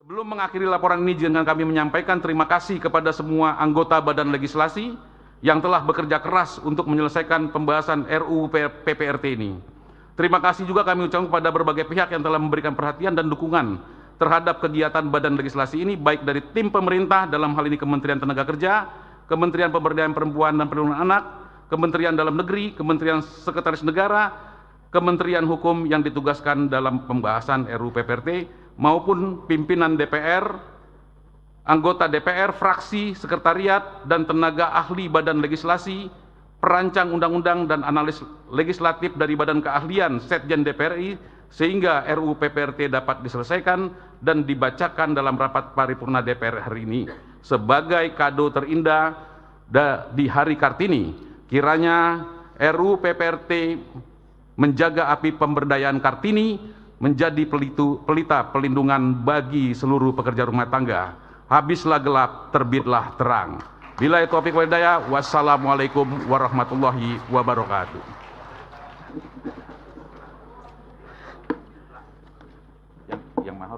Sebelum mengakhiri laporan ini, izinkan kami menyampaikan terima kasih kepada semua anggota Badan Legislasi yang telah bekerja keras untuk menyelesaikan pembahasan RUU PPRT ini. Terima kasih juga kami ucapkan kepada berbagai pihak yang telah memberikan perhatian dan dukungan terhadap kegiatan Badan Legislasi ini, baik dari tim pemerintah dalam hal ini Kementerian Tenaga Kerja, Kementerian Pemberdayaan Perempuan dan Perlindungan Anak, Kementerian Dalam Negeri, Kementerian Sekretaris Negara, Kementerian Hukum yang ditugaskan dalam pembahasan RUU PPRT, maupun pimpinan DPR, anggota DPR, fraksi, sekretariat, dan tenaga ahli Badan Legislasi, perancang undang-undang dan analis legislatif dari Badan Keahlian Setjen DPR RI, sehingga RUU PPRT dapat diselesaikan dan dibacakan dalam rapat paripurna DPR hari ini. Sebagai kado terindah di Hari Kartini, kiranya RUU PPRT menjaga api pemberdayaan Kartini menjadi pelita pelindungan bagi seluruh pekerja rumah tangga. Habislah gelap, terbitlah terang. Billahi taufiq wal hidayah. Wassalamualaikum warahmatullahi wabarakatuh. Yang mahal.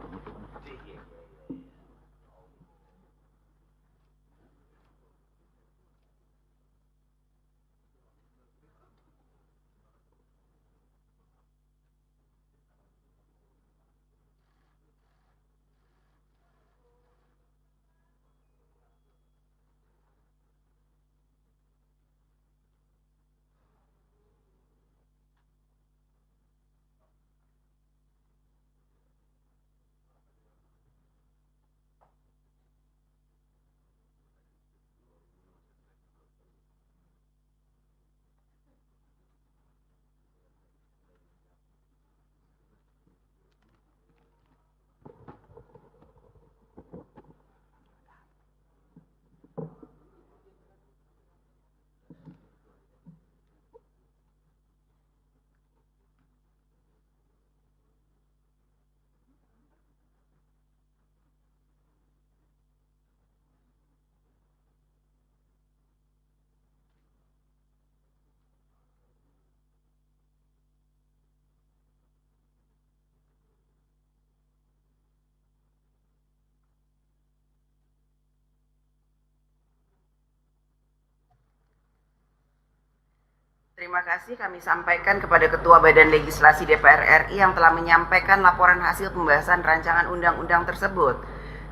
Terima kasih kami sampaikan kepada Ketua Badan Legislasi DPR RI yang telah menyampaikan laporan hasil pembahasan rancangan undang-undang tersebut.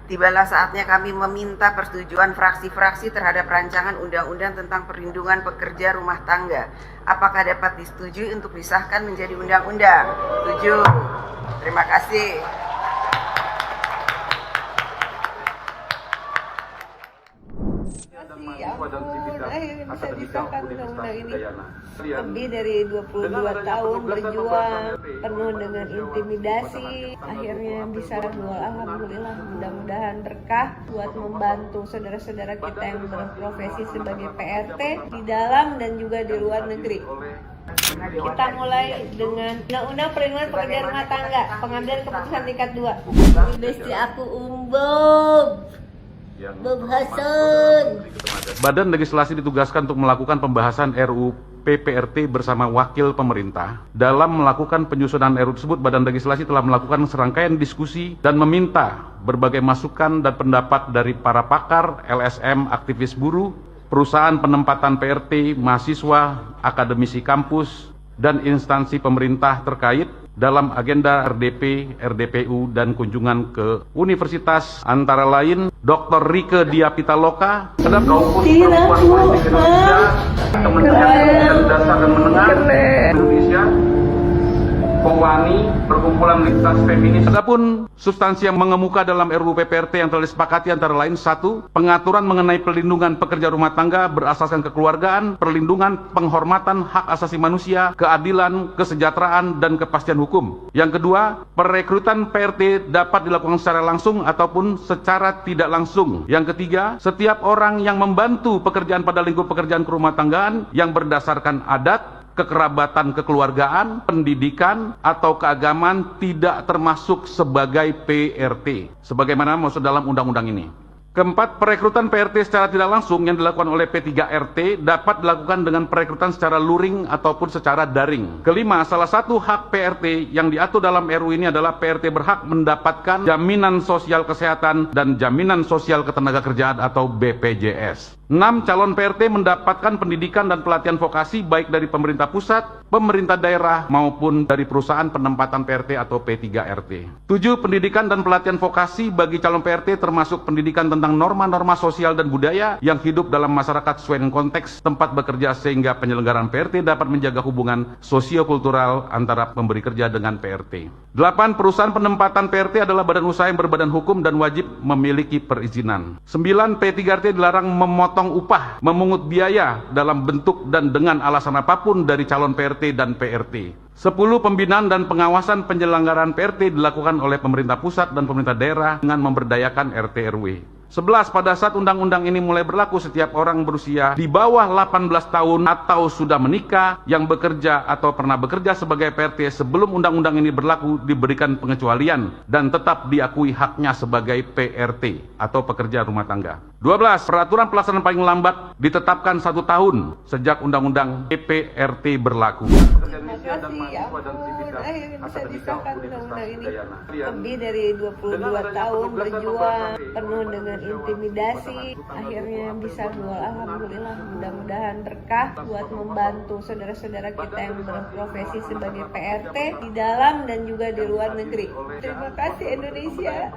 Tibalah saatnya kami meminta persetujuan fraksi-fraksi terhadap rancangan undang-undang tentang perlindungan pekerja rumah tangga. Apakah dapat disetujui untuk disahkan menjadi undang-undang? Setuju. Terima kasih. Akhirnya bisa disahkan undang-undang ini. Lebih dari 22 tahun berjuang penuh dengan intimidasi, akhirnya bisa alhamdulillah, mudah-mudahan berkah buat membantu saudara-saudara kita yang berprofesi sebagai PRT di dalam dan juga di luar negeri. Kita mulai dengan Undang-Undang Perlindungan Pekerja Rumah Tangga, pengambilan keputusan tingkat 2. Besti aku Bob Hasan. Badan Legislasi ditugaskan untuk melakukan pembahasan RUU PPRT bersama wakil pemerintah. Dalam melakukan penyusunan RUU tersebut, Badan Legislasi telah melakukan serangkaian diskusi dan meminta berbagai masukan dan pendapat dari para pakar, LSM, aktivis buruh, perusahaan penempatan PRT, mahasiswa, akademisi kampus, dan instansi pemerintah terkait dalam agenda RDP, RDPU, dan kunjungan ke universitas antara lain Dr. Rike Diah Pitaloka, Kaum Perempuan Politik Indonesia, Kementerian Pendidikan Dasar dan Menengah Indonesia, Powani, Perkumpulan Lintas Feminis. Adapun substansi yang mengemuka dalam RUU PPRT yang telah disepakati antara lain: 1. Pengaturan mengenai perlindungan pekerja rumah tangga berasaskan kekeluargaan, perlindungan, penghormatan hak asasi manusia, keadilan, kesejahteraan, dan kepastian hukum. Yang kedua, perekrutan PRT dapat dilakukan secara langsung ataupun secara tidak langsung. Yang ketiga, setiap orang yang membantu pekerjaan pada lingkup pekerjaan kerumah tanggaan yang berdasarkan adat, kekerabatan kekeluargaan, pendidikan, atau keagamaan tidak termasuk sebagai PRT, sebagaimana maksud dalam undang-undang ini. Keempat, perekrutan PRT secara tidak langsung yang dilakukan oleh P3RT dapat dilakukan dengan perekrutan secara luring ataupun secara daring. Kelima, salah satu hak PRT yang diatur dalam RU ini adalah PRT berhak mendapatkan jaminan sosial kesehatan dan jaminan sosial ketenagakerjaan atau BPJS. 6. Calon PRT mendapatkan pendidikan dan pelatihan vokasi baik dari pemerintah pusat, pemerintah daerah maupun dari perusahaan penempatan PRT atau P3RT. 7. Pendidikan dan pelatihan vokasi bagi calon PRT termasuk pendidikan tentang norma-norma sosial dan budaya yang hidup dalam masyarakat sesuai dengan konteks tempat bekerja sehingga penyelenggaraan PRT dapat menjaga hubungan sosio-kultural antara pemberi kerja dengan PRT. 8. Perusahaan penempatan PRT adalah badan usaha yang berbadan hukum dan wajib memiliki perizinan. 9. P3RT dilarang memotong upah, memungut biaya dalam bentuk dan dengan alasan apapun dari calon PRT dan PRT. 10. Pembinaan dan pengawasan penyelenggaraan PRT dilakukan oleh pemerintah pusat dan pemerintah daerah dengan memberdayakan RT RW. 11. Pada saat undang-undang ini mulai berlaku, setiap orang berusia di bawah 18 tahun atau sudah menikah yang bekerja atau pernah bekerja sebagai PRT sebelum undang-undang ini berlaku diberikan pengecualian dan tetap diakui haknya sebagai PRT atau pekerja rumah tangga. 12. Peraturan pelaksanaan paling lambat ditetapkan 1 tahun sejak undang-undang PPRT berlaku. Terima kasih, ya ampun, akhirnya bisa disahkan undang-undang ini. Lebih dari 22 tahun berjuang, penuh dengan intimidasi, akhirnya bisa keluar. Alhamdulillah, mudah-mudahan berkah buat membantu saudara-saudara kita yang berprofesi sebagai PRT di dalam dan juga di luar negeri. Terima kasih Indonesia.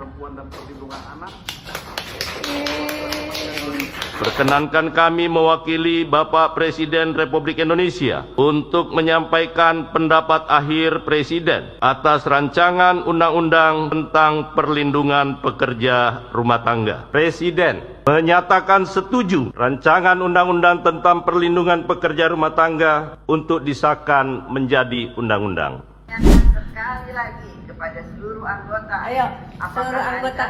Perkenankan kami mewakili Bapak Presiden Republik Indonesia untuk menyampaikan pendapat akhir Presiden atas rancangan undang-undang tentang perlindungan pekerja rumah tangga. Presiden menyatakan setuju rancangan undang-undang tentang perlindungan pekerja rumah tangga untuk disahkan menjadi undang-undang. Sekali lagi kepada seluruh anggota, Seluruh anggota.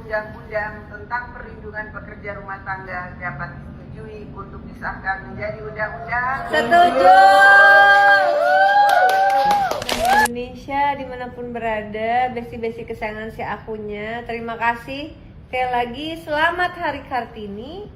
undang-undang tentang perlindungan pekerja rumah tangga dapat disetujui untuk disahkan menjadi undang-undang. Setuju. Indonesia dimanapun berada, besti-besti kesayangan si akunya, terima kasih. Sekali lagi selamat Hari Kartini.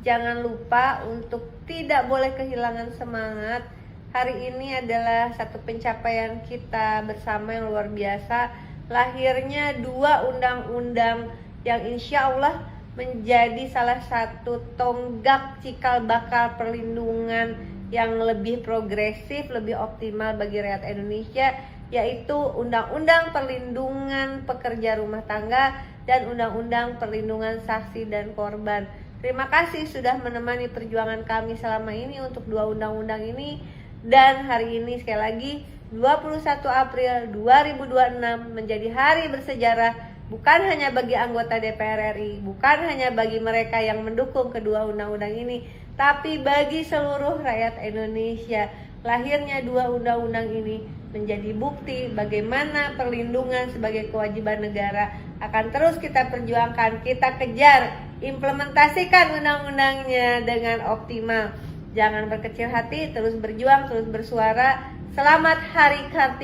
Jangan lupa untuk tidak boleh kehilangan semangat. Hari ini adalah satu pencapaian kita bersama yang luar biasa. Lahirnya 2 undang-undang yang insya Allah menjadi salah satu tonggak cikal bakal perlindungan yang lebih progresif, lebih optimal bagi rakyat Indonesia, yaitu Undang-Undang Perlindungan Pekerja Rumah Tangga dan Undang-Undang Perlindungan Saksi dan Korban. Terima kasih sudah menemani perjuangan kami selama ini untuk 2 undang-undang ini. Dan hari ini sekali lagi 21 April 2026 menjadi hari bersejarah, bukan hanya bagi anggota DPR RI, bukan hanya bagi mereka yang mendukung kedua undang-undang ini, tapi bagi seluruh rakyat Indonesia. Lahirnya 2 undang-undang ini menjadi bukti bagaimana perlindungan sebagai kewajiban negara akan terus kita perjuangkan, kita kejar, implementasikan undang-undangnya dengan optimal. Jangan berkecil hati, terus berjuang, terus bersuara. Selamat Hari Kartini.